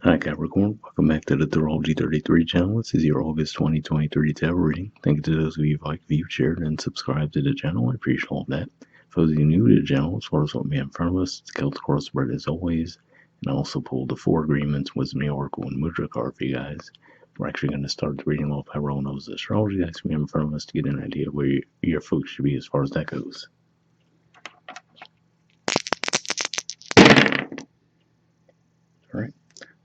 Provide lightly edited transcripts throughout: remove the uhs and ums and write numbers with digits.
Hi Capricorn, welcome back to the Astrology 33 channel. This is your August 2023 tarot reading. Thank you to those of you who liked, viewed, shared, and subscribed to the channel. I appreciate all of that. For those of you new to the channel, as far as what we have in front of us, it's Celtic Cross spread as always. And I also pulled the 4 agreements, Wisdom, the Oracle, and Mudra card for you guys. We're actually going to start the reading off by rolling those astrology decks we have in front of us to get an idea of where your folks should be as far as that goes. Alright.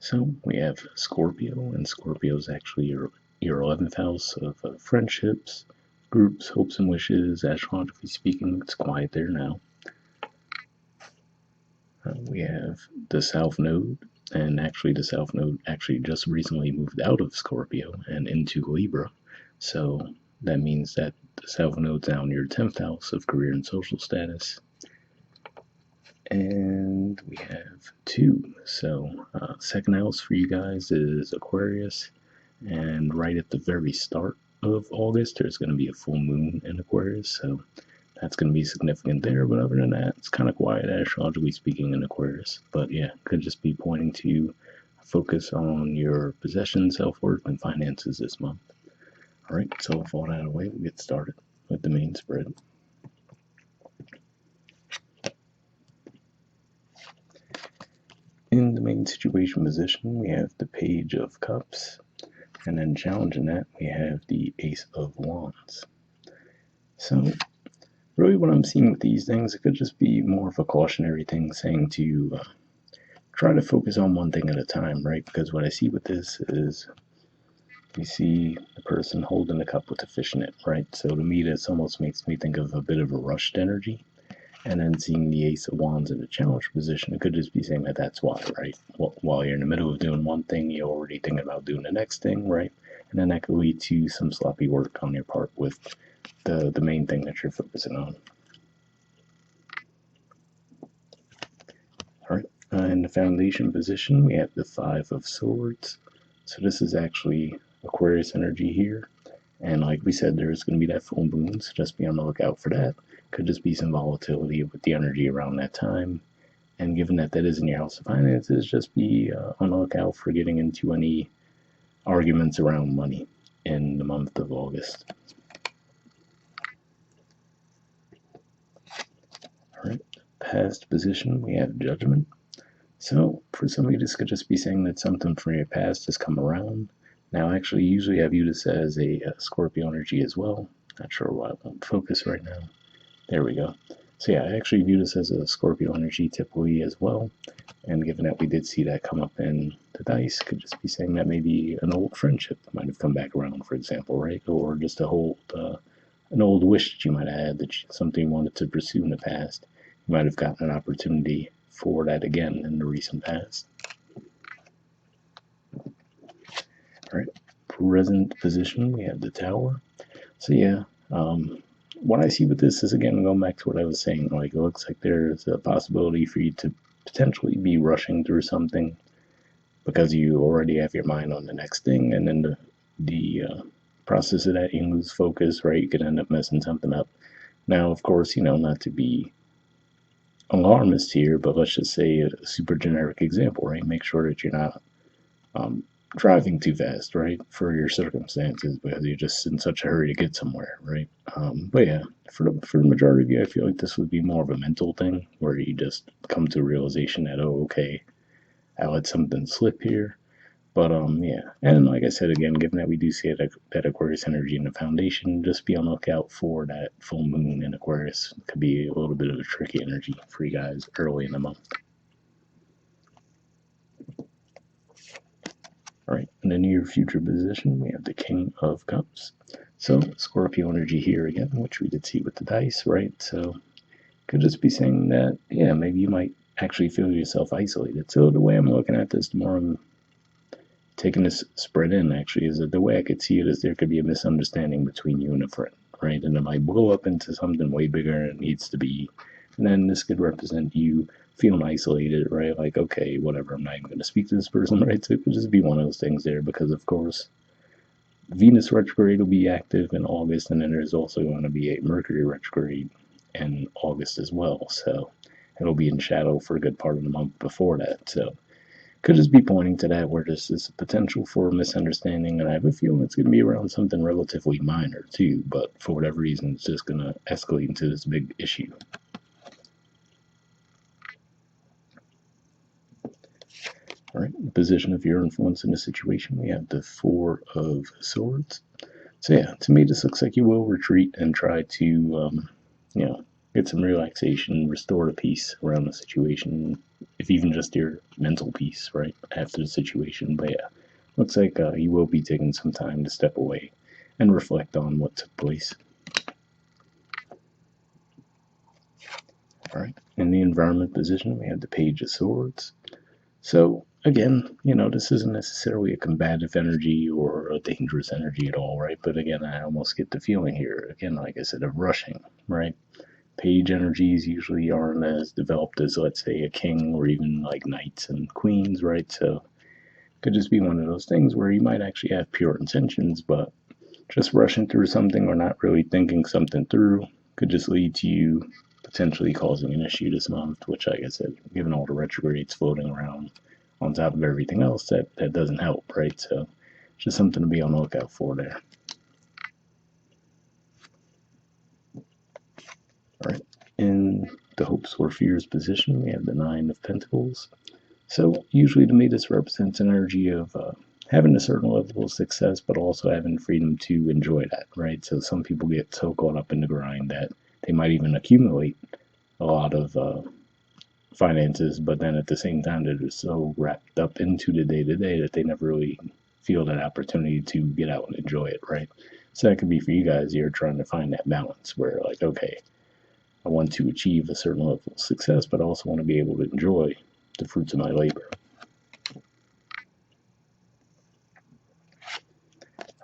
So we have Scorpio, and Scorpio is actually your 11th house of friendships, groups, hopes and wishes. Astrologically speaking, it's quiet there now. We have the South Node, and actually the South Node actually just recently moved out of Scorpio and into Libra. So that means that the South Node's now in your 10th house of career and social status. And we have 2. So second house for you guys is Aquarius. And right at the very start of August, there's going to be a full moon in Aquarius. So that's going to be significant there. But other than that, it's kind of quiet, astrologically speaking, in Aquarius. But yeah, could just be pointing to focus on your possessions, self-worth, and finances this month. All right, so with all that out of the way, we'll get started with the main spread. In the main situation position, we have the Page of Cups, and then challenging that, we have the Ace of Wands. So, really what I'm seeing with these things, it could just be more of a cautionary thing, saying to try to focus on one thing at a time, right? Because what I see with this is, we see the person holding the cup with the fish in it, right? So to me, this almost makes me think of a bit of a rushed energy. And then seeing the Ace of Wands in the challenge position, it could just be saying that that's why, right? While you're in the middle of doing one thing, you're already thinking about doing the next thing, right? And then that could lead to some sloppy work on your part with the main thing that you're focusing on. All right, in the foundation position, we have the 5 of Swords. So this is actually Aquarius energy here. And like we said, there's going to be that full moon, so just be on the lookout for that. Could just be some volatility with the energy around that time. And given that that is in your house of finances, just be on the lookout for getting into any arguments around money in the month of August. All right, past position, we have Judgment. So for some of you, this could just be saying that something from your past has come around. Now, actually, usually I view this as a Scorpio energy as well. Not sure why I won't focus right now. There we go. So yeah, I actually view this as a Scorpio energy typically as well. And given that we did see that come up in the dice, could just be saying that maybe an old friendship might have come back around, for example, right? Or just an old wish that you might have had, that something you wanted to pursue in the past. You might have gotten an opportunity for that again in the recent past. All right, present position, we have the Tower. So yeah, what I see with this is, again, going back to what I was saying, like, it looks like there's a possibility for you to potentially be rushing through something because you already have your mind on the next thing, and then the process of that, you lose focus, right? You could end up messing something up. Now, of course, not to be alarmist here, but let's just say a super generic example, right? Make sure that you're not driving too fast, right, for your circumstances, because you're just in such a hurry to get somewhere, right? But yeah, for the majority of you, I feel like this would be more of a mental thing, where you just come to a realization that, oh, okay, I let something slip here. But yeah, and like I said, again, given that we do see that Aquarius energy in the foundation, just be on the lookout for that full moon in Aquarius. It could be a little bit of a tricky energy for you guys early in the month. All right, in the near future position, we have the King of Cups. So Scorpio energy here again, which we did see with the dice, right? So could just be saying that, yeah, maybe you might actually feel yourself isolated. So the way I'm looking at this, the more I'm taking this spread in, actually, is that the way I could see it is there could be a misunderstanding between you and a friend, right? And it might blow up into something way bigger than it needs to be. And then this could represent you feeling isolated, right? Like, okay, whatever, I'm not even going to speak to this person, right? So it could just be one of those things there, because, of course, Venus retrograde will be active in August, and then there's also going to be a Mercury retrograde in August as well. So it'll be in shadow for a good part of the month before that. So Could just be pointing to that where this is a potential for a misunderstanding, and I have a feeling it's going to be around something relatively minor too, but for whatever reason, it's just going to escalate into this big issue. All right, the position of your influence in the situation, we have the Four of Swords. So yeah, to me, this looks like you will retreat and try to, get some relaxation, restore the peace around the situation, if even just your mental peace, right, after the situation. But yeah, looks like you will be taking some time to step away and reflect on what took place. All right, in the environment position, we have the Page of Swords. So again, this isn't necessarily a combative energy or a dangerous energy at all, right? But again, I almost get the feeling here, again, like I said, of rushing, right? Page energies usually aren't as developed as, let's say, a king or even like knights and queens, right? So it could just be one of those things where you might actually have pure intentions, but just rushing through something or not really thinking something through could just lead to you potentially causing an issue this month, which, like I said, given all the retrogrades floating around on top of everything else, that doesn't help, right? So just something to be on the lookout for there. All right. In the hopes or fears position, we have the Nine of Pentacles. So usually to me, this represents an energy of having a certain level of success, but also having freedom to enjoy that, right? So some people get so caught up in the grind that they might even accumulate a lot of finances, but then at the same time, they're just so wrapped up into the day to day that they never really feel that opportunity to get out and enjoy it, right? So that could be for you guys. You're trying to find that balance where, like, okay, I want to achieve a certain level of success, but I also want to be able to enjoy the fruits of my labor.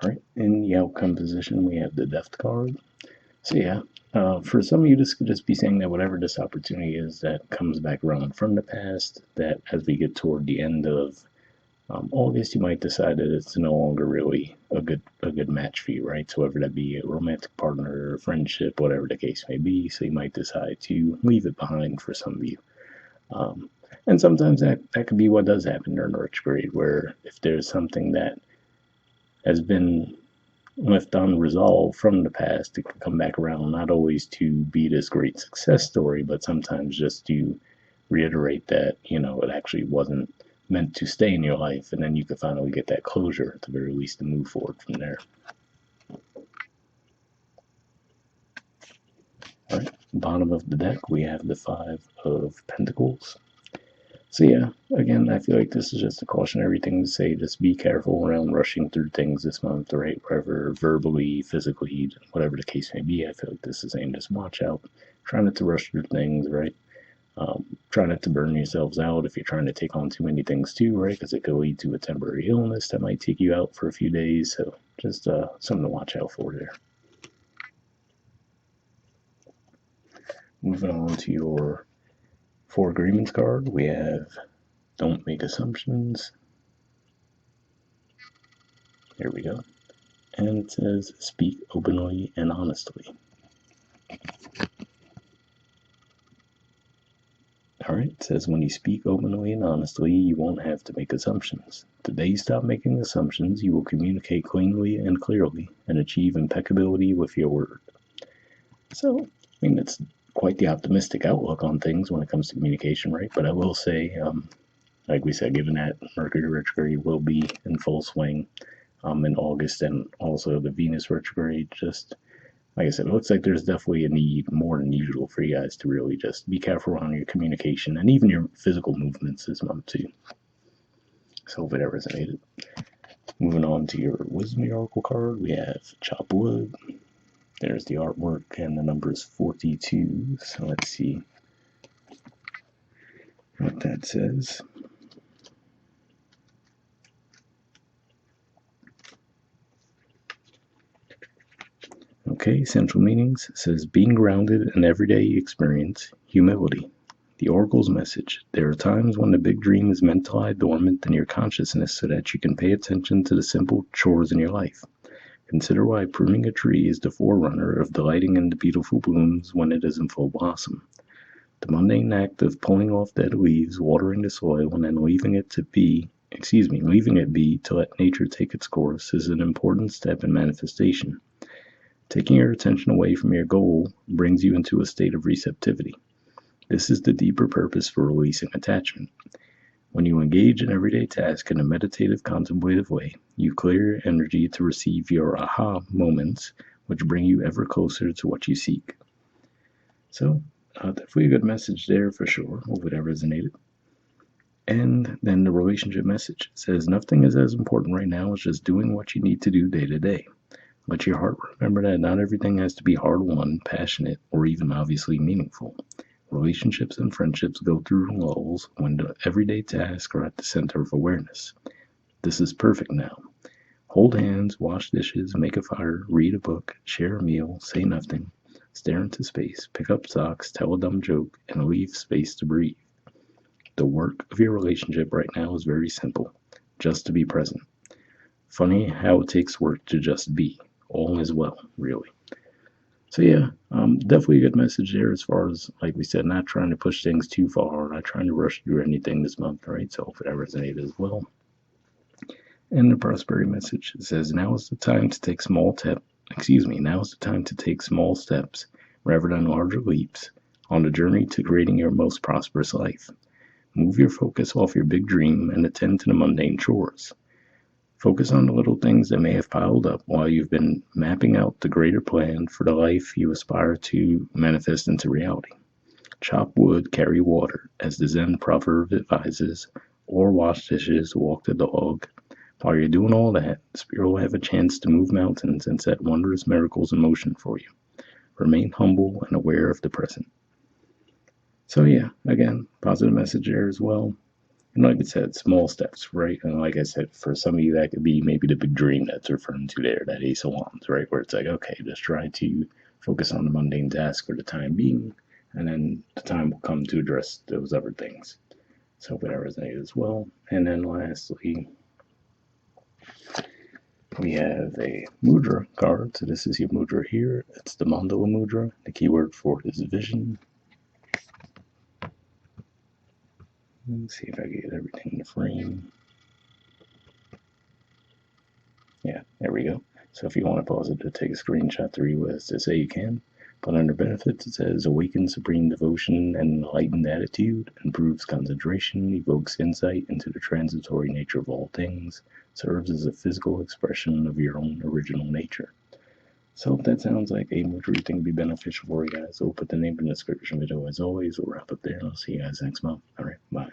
All right, in the outcome position, we have the Death card. So yeah, for some of you, this could just be saying that whatever this opportunity is that comes back around from the past, that as we get toward the end of August, you might decide that it's no longer really a good match for you, right? So whether that be a romantic partner, or friendship, whatever the case may be, so you might decide to leave it behind for some of you. And sometimes that could be what does happen during the retrograde, where if there's something that has been left unresolved from the past, it can come back around, not always to be this great success story, but sometimes just to reiterate that, it actually wasn't meant to stay in your life, and then you can finally get that closure at the very least and move forward from there. All right, bottom of the deck, we have the Five of Pentacles. So yeah, again, I feel like this is just a cautionary thing to say. Just be careful around rushing through things this month, right? Wherever, verbally, physically, whatever the case may be. I feel like this is saying just watch out. Try not to rush through things, right? Try not to burn yourselves out if you're trying to take on too many things too, right? Because it could lead to a temporary illness that might take you out for a few days. So just something to watch out for there. Moving on to your Four Agreements card, we have Don't Make Assumptions. Here we go. And it says speak openly and honestly. Alright, it says when you speak openly and honestly, you won't have to make assumptions. The day you stop making assumptions, you will communicate cleanly and clearly and achieve impeccability with your word. So, it's quite the optimistic outlook on things when it comes to communication, right? But I will say, like we said, given that Mercury retrograde will be in full swing in August, and also the Venus retrograde, just like I said, it looks like there's definitely a need more than usual for you guys to really just be careful around your communication and even your physical movements this month too. So hopefully that resonated. Moving on to your Wisdom Oracle card, we have Chop Wood. There's the artwork and the number is 42. So let's see what that says. Okay, central meanings says being grounded in everyday experience, humility. The Oracle's message. There are times when the big dream is meant to lie dormant in your consciousness so that you can pay attention to the simple chores in your life. Consider why pruning a tree is the forerunner of delighting in the beautiful blooms when it is in full blossom. The mundane act of pulling off dead leaves, watering the soil, and then leaving it be to let nature take its course is an important step in manifestation. Taking your attention away from your goal brings you into a state of receptivity. This is the deeper purpose for releasing attachment. When you engage in everyday tasks in a meditative, contemplative way, you clear your energy to receive your aha moments, which bring you ever closer to what you seek. So, definitely a good message there for sure. Hopefully that resonated. And then the relationship message says nothing is as important right now as just doing what you need to do day to day. Let your heart remember that not everything has to be hard won, passionate, or even obviously meaningful. Relationships and friendships go through lulls when the everyday tasks are at the center of awareness. This is perfect now. Hold hands, wash dishes, make a fire, read a book, share a meal, say nothing, stare into space, pick up socks, tell a dumb joke, and leave space to breathe. The work of your relationship right now is very simple, just to be present. Funny how it takes work to just be. All is well, really. So yeah, definitely a good message there as far as, like we said, not trying to push things too far, not trying to rush through anything this month, right? So hopefully that resonated as well. And the prosperity message says, now is the time to take small steps rather than larger leaps on the journey to creating your most prosperous life. Move your focus off your big dream and attend to the mundane chores. Focus on the little things that may have piled up while you've been mapping out the greater plan for the life you aspire to manifest into reality. Chop wood, carry water, as the Zen proverb advises, or wash dishes, walk the dog. While you're doing all that, the Spirit will have a chance to move mountains and set wondrous miracles in motion for you. Remain humble and aware of the present. So yeah, again, positive message there as well. And like I said, small steps, right? And like I said, for some of you, that could be maybe the big dream that's referring to there, that Ace of Wands, right? Where it's like, okay, just try to focus on the mundane task for the time being, and then the time will come to address those other things. So hopefully that resonated as well. And then lastly, we have a Mudra card. So this is your Mudra here. It's the Mandala Mudra. The keyword for it is vision. Let's see if I can get everything in the frame. Yeah, there we go. So if you want to pause it to take a screenshot to read what it to say, you can. But under benefits, it says awaken supreme devotion and enlightened attitude, improves concentration, evokes insight into the transitory nature of all things, serves as a physical expression of your own original nature. So if that sounds like a mudra you think would be beneficial for you guys, I'll put the name in the description video as always. We'll wrap up there and I'll see you guys next month. All right, bye.